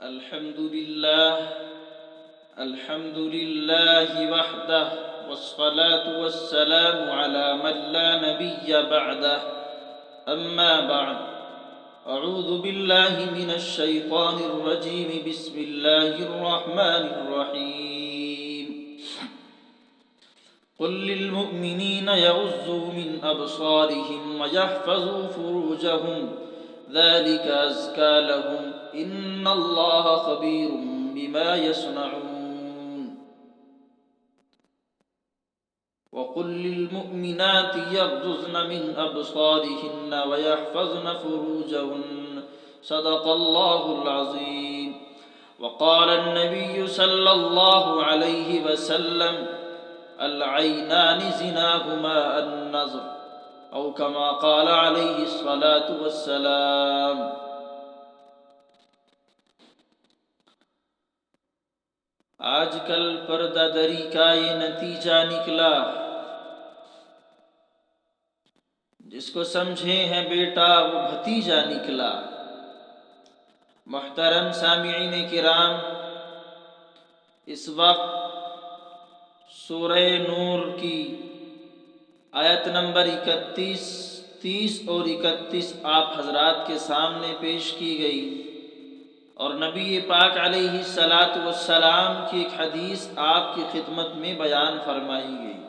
الحمد لله وحده والصلاة والسلام على من لا نبي بعده أما بعد أعوذ بالله من الشيطان الرجيم بسم الله الرحمن الرحيم قل للمؤمنين يغضوا من أبصارهم ويحفظوا فروجهم ذلك أزكى لهم إن الله خبير بما يصنعون وقل للمؤمنات يغضضن من أبصارهن ويحفظن فروجهن صدق الله العظيم. وقال النبي صلى الله عليه وسلم العينان زناهما النظر أو كما قال عليه الصلاة والسلام. آج کل پردہ دری کا یہ نتیجہ نکلا، جس کو سمجھے ہیں بیٹا وہ بھتیجا نکلا. محترم سامعین کرام، اس وقت سورہ نور کی آیت نمبر 31، 30 اور 31 آپ حضرات کے سامنے پیش کی گئی، اور نبی پاک علیہ السلام کی ایک حدیث آپ کی خدمت میں بیان فرمائی گئی.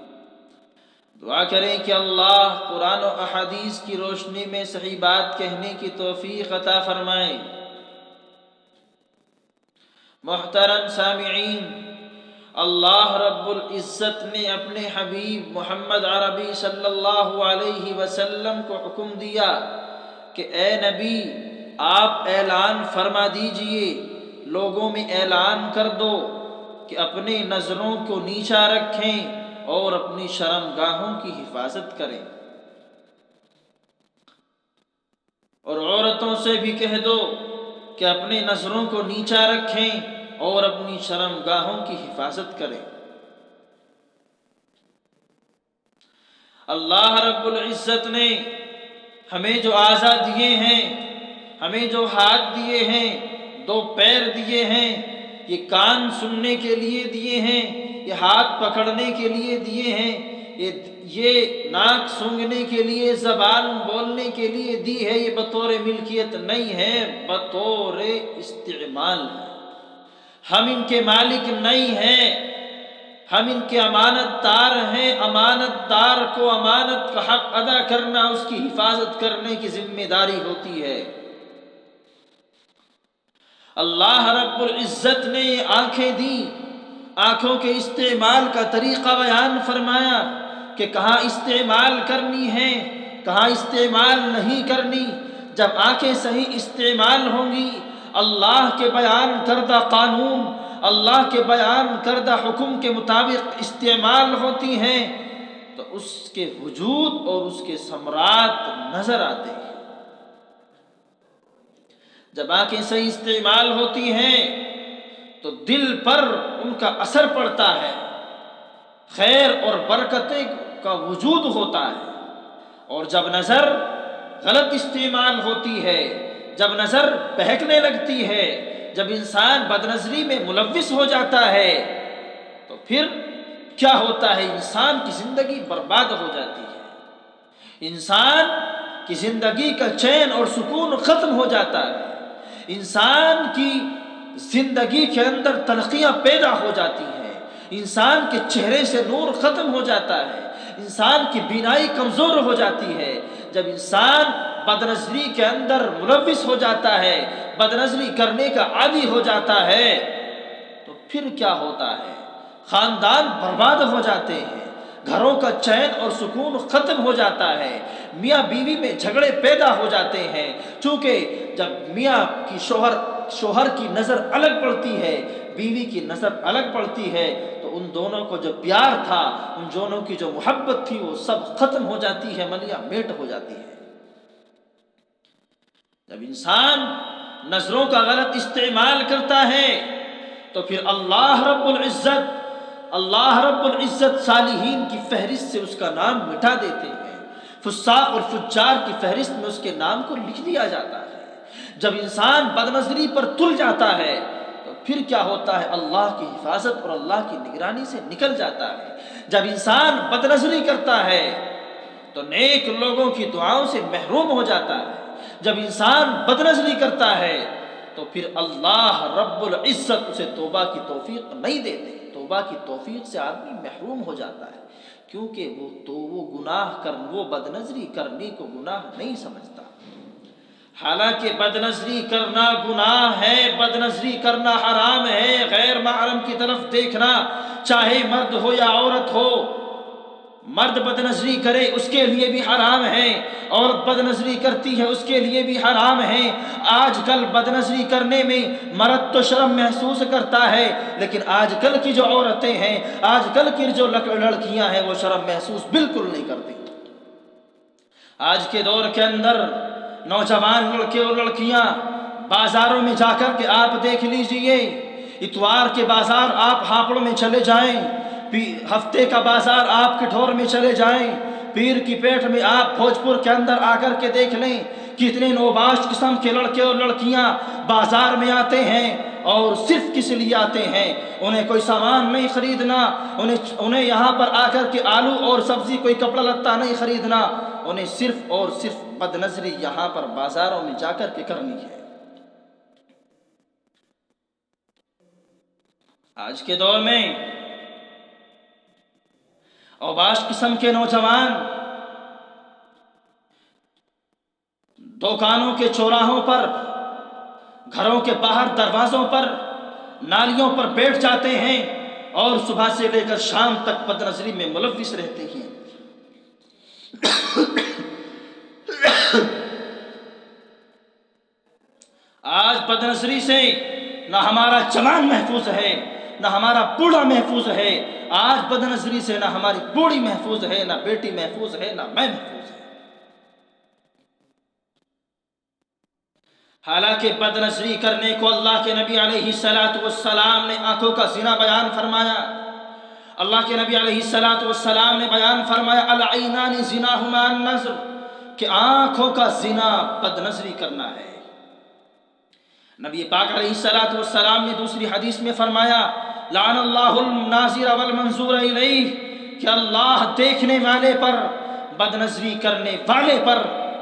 دعا کریں کہ اللہ قرآن و احادیث کی روشنی میں صحیح بات کہنے کی توفیق عطا فرمائے. محترم سامعین، اللہ رب العزت نے اپنے حبیب محمد عربی صلی اللہ علیہ وسلم کو حکم دیا کہ اے نبی آپ اعلان فرما دیجئے، لوگوں میں اعلان کر دو کہ اپنے نظروں کو نیچا رکھیں اور اپنی شرمگاہوں کی حفاظت کریں، اور عورتوں سے بھی کہہ دو کہ اپنے نظروں کو نیچا رکھیں اور اپنی شرمگاہوں کی حفاظت کریں. اللہ رب العزت نے ہمیں جو اعضاء دیے ہیں، ہمیں جو ہاتھ دیے ہیں، 2 پیر دیے ہیں، یہ کان سننے کے لیے دیے ہیں، یہ ہاتھ پکڑنے کے لیے دیے ہیں، یہ ناک سونگھنے کے لیے، زبان بولنے کے لیے دی ہے. یہ بطور ملکیت نہیں ہے، بطور استعمال ہے. ہم ان کے مالک نہیں ہیں، ہم ان کے امانت دار ہیں. امانت دار کو امانت کا حق ادا کرنا، اس کی حفاظت کرنے کی ذمہ داری ہوتی ہے. اللہ رب العزت نے آنکھیں دی، آنکھوں کے استعمال کا طریقہ بیان فرمایا کہ کہاں استعمال کرنی ہے، کہاں استعمال نہیں کرنی. جب آنکھیں صحیح استعمال ہوں گی، اللہ کے بیان کردہ قانون، اللہ کے بیان کردہ حکم کے مطابق استعمال ہوتی ہیں، تو اس کے وجود اور اس کے ثمرات نظر آتے ہیں. جب آنکھیں صحیح استعمال ہوتی ہیں تو دل پر ان کا اثر پڑتا ہے، خیر اور برکتیں کا وجود ہوتا ہے. اور جب نظر غلط استعمال ہوتی ہے، جب نظر بہکنے لگتی ہے، جب انسان بدنظری میں ملوث ہو جاتا ہے، تو پھر کیا ہوتا ہے؟ انسان کی زندگی برباد ہو جاتی ہے، انسان کی زندگی کا چین اور سکون ختم ہو جاتا ہے، انسان کی زندگی کے اندر تلخیاں پیدا ہو جاتی ہیں، انسان کے چہرے سے نور ختم ہو جاتا ہے، انسان کی بینائی کمزور ہو جاتی ہے. جب انسان بدنظری کے اندر ملوث ہو جاتا ہے، بدنظری کرنے کا عادی ہو جاتا ہے، تو پھر کیا ہوتا ہے؟ خاندان برباد ہو جاتے ہیں، گھروں کا چین اور سکون ختم ہو جاتا ہے، میاں بیوی میں جھگڑے پیدا ہو جاتے ہیں. چونکہ جب میاں کی شوہر کی نظر الگ پڑتی ہے، بیوی کی نظر الگ پڑتی ہے، تو ان دونوں کو جو پیار تھا، ان دونوں کی جو محبت تھی، وہ سب ختم ہو جاتی ہے، ملیا میٹ ہو جاتی ہے. جب انسان نظروں کا غلط استعمال کرتا ہے تو پھر اللہ رب العزت صالحین کی فہرست سے اس کا نام مٹا دیتے ہیں، فساق اور فجار کی فہرست میں اس کے نام کو لکھ دیا جاتا ہے. جب انسان بدنظری پر تل جاتا ہے تو پھر کیا ہوتا ہے؟ اللہ کی حفاظت اور اللہ کی نگرانی سے نکل جاتا ہے۔ جب انسان بدنظری کرتا ہے تو نیک لوگوں کی دعاؤں سے محروم ہو جاتا ہے۔ جب انسان بدنظری کرتا ہے تو پھر اللہ رب العزت اسے توبہ کی توفیق نہیں دیتے۔ توبہ کی توفیق سے آدمی محروم ہو جاتا ہے، کیونکہ وہ بدنظری کرنے کو گناہ نہیں سمجھتا۔ حالانکہ بدنظری کرنا گناہ ہے، بدنظری کرنا حرام ہے۔ غیر محرم کی طرف دیکھنا، چاہے مرد ہو یا عورت ہو، مرد بدنظری کرے اس کے لیے بھی حرام ہے، عورت بدنظری کرتی ہے اس کے لیے بھی حرام ہے۔ آج کل بدنظری کرنے میں مرد تو شرم محسوس کرتا ہے، لیکن آج کل کی جو عورتیں ہیں، آج کل کی جو لڑکیاں ہیں، وہ شرم محسوس بالکل نہیں کرتی۔ آج کے دور کے اندر نوجوان لڑکے اور لڑکیاں بازاروں میں جا کر کے آپ دیکھ لیجئے، اتوار کے بازار آپ ہاپڑ میں چلے جائیں، ہفتے کا بازار آپ کٹھور میں چلے جائیں، پیر کی پیٹھ میں آپ بھوجپور کے اندر آ کر کے دیکھ لیں، کتنے نوباش قسم کے لڑکے اور لڑکیاں بازار میں آتے ہیں، اور صرف کس لیے آتے ہیں؟ انہیں کوئی سامان نہیں خریدنا، انہیں یہاں پر آ کر کے آلو اور سبزی کوئی کپڑا لتا نہیں خریدنا، انہیں صرف اور صرف بدنظری یہاں پر بازاروں میں جا کر کے کرنی ہے۔ آج کے دور میں اوباش قسم کے نوجوان دکانوں کے چوراہوں پر، گھروں کے باہر دروازوں پر، نالیوں پر بیٹھ جاتے ہیں اور صبح سے لے کر شام تک بدنظری میں ملوث رہتے ہیں۔ آج بدنظری سے نہ ہمارا جوان محفوظ ہے، نہ ہمارا بوڑھا محفوظ ہے۔ آج بدنظری سے نہ ہماری بوڑھی محفوظ ہے، نہ بیٹی محفوظ ہے، نہ میں محفوظ ہے۔ حالانکہ بدنظری کرنے کو اللہ کے نبی علیہ السلام نے آنکھوں کا زنا بیان فرمایا۔ اللہ کے نبی علیہ السلام نے بیان فرمایا العینان زناہما النظر، کہ آنکھوں کا زنا بدنظری کرنا ہے۔ نبی پاک علیہ السلام نے دوسری حدیث میں فرمایا لعن اللہ الناظر والمنظور الیہ، کہ اللہ دیکھنے والے پر، بدنظری کرنے والے پر،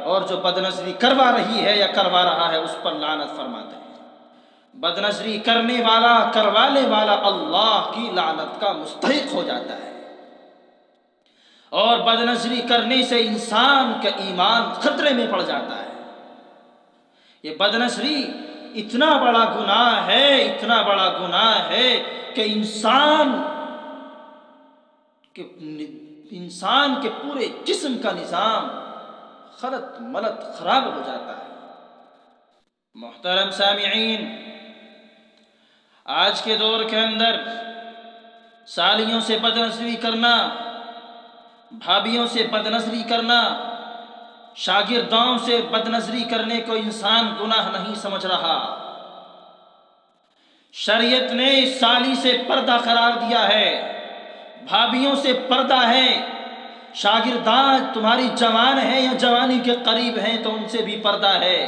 اور جو بدنظری کروا رہی ہے یا کروا رہا ہے اس پر لعنت فرماتے ہیں۔ بدنظری کرنے والا، کروانے والا اللہ کی لعنت کا مستحق ہو جاتا ہے، اور بدنظری کرنے سے انسان کا ایمان خطرے میں پڑ جاتا ہے۔ یہ بدنظری اتنا بڑا گناہ ہے، اتنا بڑا گناہ ہے کہ انسان کے پورے جسم کا نظام خلط ملط خراب ہو جاتا ہے۔ محترم سامعین، آج کے دور کے اندر سالیوں سے بدنظری کرنا، بھابھیوں سے بدنظری کرنا، شاگردوں سے بدنظری کرنے کو انسان گناہ نہیں سمجھ رہا۔ شریعت نے سالی سے پردہ قرار دیا ہے، بھابھیوں سے پردہ ہے، شاگردان تمہاری جوان ہیں یا جوانی کے قریب ہیں تو ان سے بھی پردہ ہے۔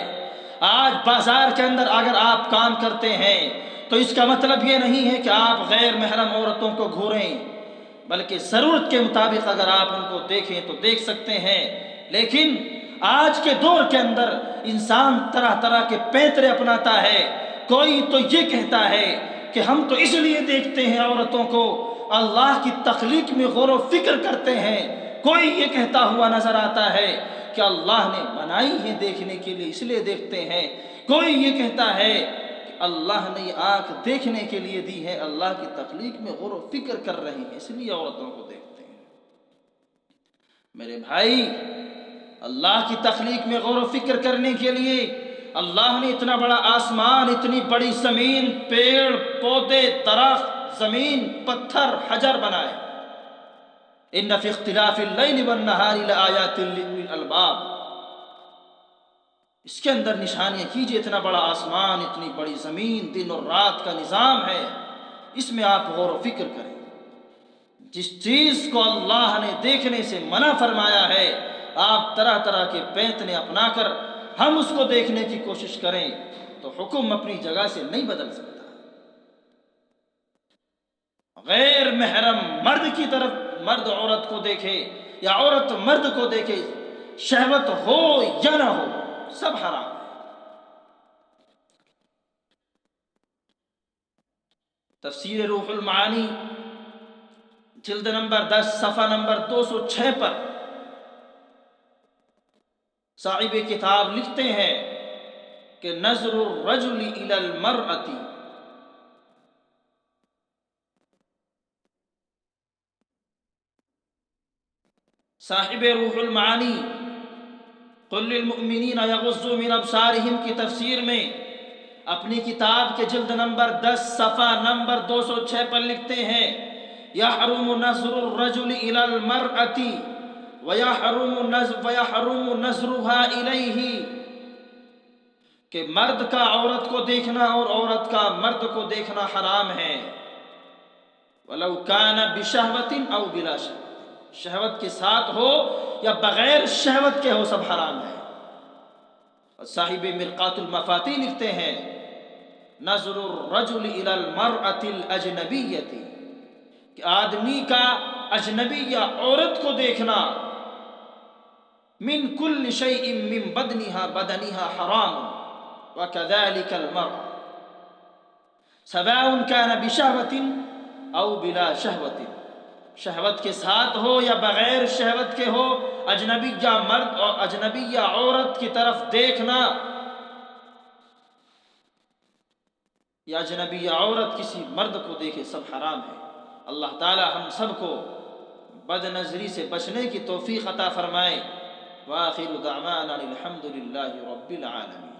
آج بازار کے اندر اگر آپ کام کرتے ہیں تو اس کا مطلب یہ نہیں ہے کہ آپ غیر محرم عورتوں کو گھوریں، بلکہ ضرورت کے مطابق اگر آپ ان کو دیکھیں تو دیکھ سکتے ہیں۔ لیکن آج کے دور کے اندر انسان طرح طرح کے پیترے اپناتا ہے۔ کوئی تو یہ کہتا ہے کہ ہم تو اس لیے دیکھتے ہیں عورتوں کو، اللہ کی تخلیق میں غور و فکر کرتے ہیں۔ کوئی یہ کہتا ہوا نظر آتا ہے کہ اللہ نے بنائی ہے دیکھنے کے لیے اس لیے دیکھتے ہیں۔ کوئی یہ کہتا ہے کہ اللہ نے آنکھ دیکھنے کے لیے دی ہے، اللہ کی تخلیق میں غور و فکر کر رہے ہیں اس لیے عورتوں کو دیکھتے ہیں۔ میرے بھائی، اللہ کی تخلیق میں غور و فکر کرنے کے لیے اللہ نے اتنا بڑا آسمان، اتنی بڑی زمین، پیڑ پودے، درخت، زمین، پتھر، حجر بنائے۔ ان فی اختلاف اللیل والنہار لآیات لأولی الالباب، اس کے اندر نشانیاں کیجئے۔ اتنا بڑا آسمان، اتنی بڑی زمین، دن اور رات کا نظام ہے، اس میں آپ غور و فکر کریں۔ جس چیز کو اللہ نے دیکھنے سے منع فرمایا ہے، آپ طرح طرح کے پیتنے اپنا کر ہم اس کو دیکھنے کی کوشش کریں تو حکم اپنی جگہ سے نہیں بدل سکتا۔ غیر محرم مرد کی طرف مرد عورت کو دیکھے یا عورت مرد کو دیکھے، شہوت ہو یا نہ ہو، سب حرام ہے۔ تفسیر روح المعانی جلد نمبر 10 صفحہ نمبر 206 پر صاحب کتاب لکھتے ہیں کہ نظر الرجل الی المرأة صاحب روح المعانی قل للمؤمنین یغضوا من ابصارہم کی تفسیر میں اپنی کتاب کے جلد نمبر 10 صفحہ نمبر 206 پر لکھتے ہیں یحرم نظر الرجل الی المرأة ویحرم نظرها الیہ، کہ مرد کا عورت کو دیکھنا اور عورت کا مرد کو دیکھنا حرام ہے، وَلَوْ كَانَ بِشَهْوَةٍ أَوْ بِلَا شَهْوَةٍ، شہوت کے ساتھ ہو یا بغیر شہوت کے ہو، سب حرام ہے۔ اور صاحب مرقات المفاتیح لکھتے ہیں نظر الرجل إلى المرأة الأجنبية، کہ آدمی کا اجنبی یا عورت کو دیکھنا من كل شيء من بدنها حرام وكذلك المرأة سواء كان بشهوة أو بلا شهوة، شہوت کے ساتھ ہو یا بغیر شہوت کے ہو، اجنبی یا مرد اور اجنبی یا عورت کی طرف دیکھنا یا اجنبی یا عورت کسی مرد کو دیکھے، سب حرام ہے۔ اللہ تعالی ہم سب کو بد نظری سے بچنے کی توفیق عطا فرمائے۔ وآخر دعوانا الحمد للہ رب العالمین۔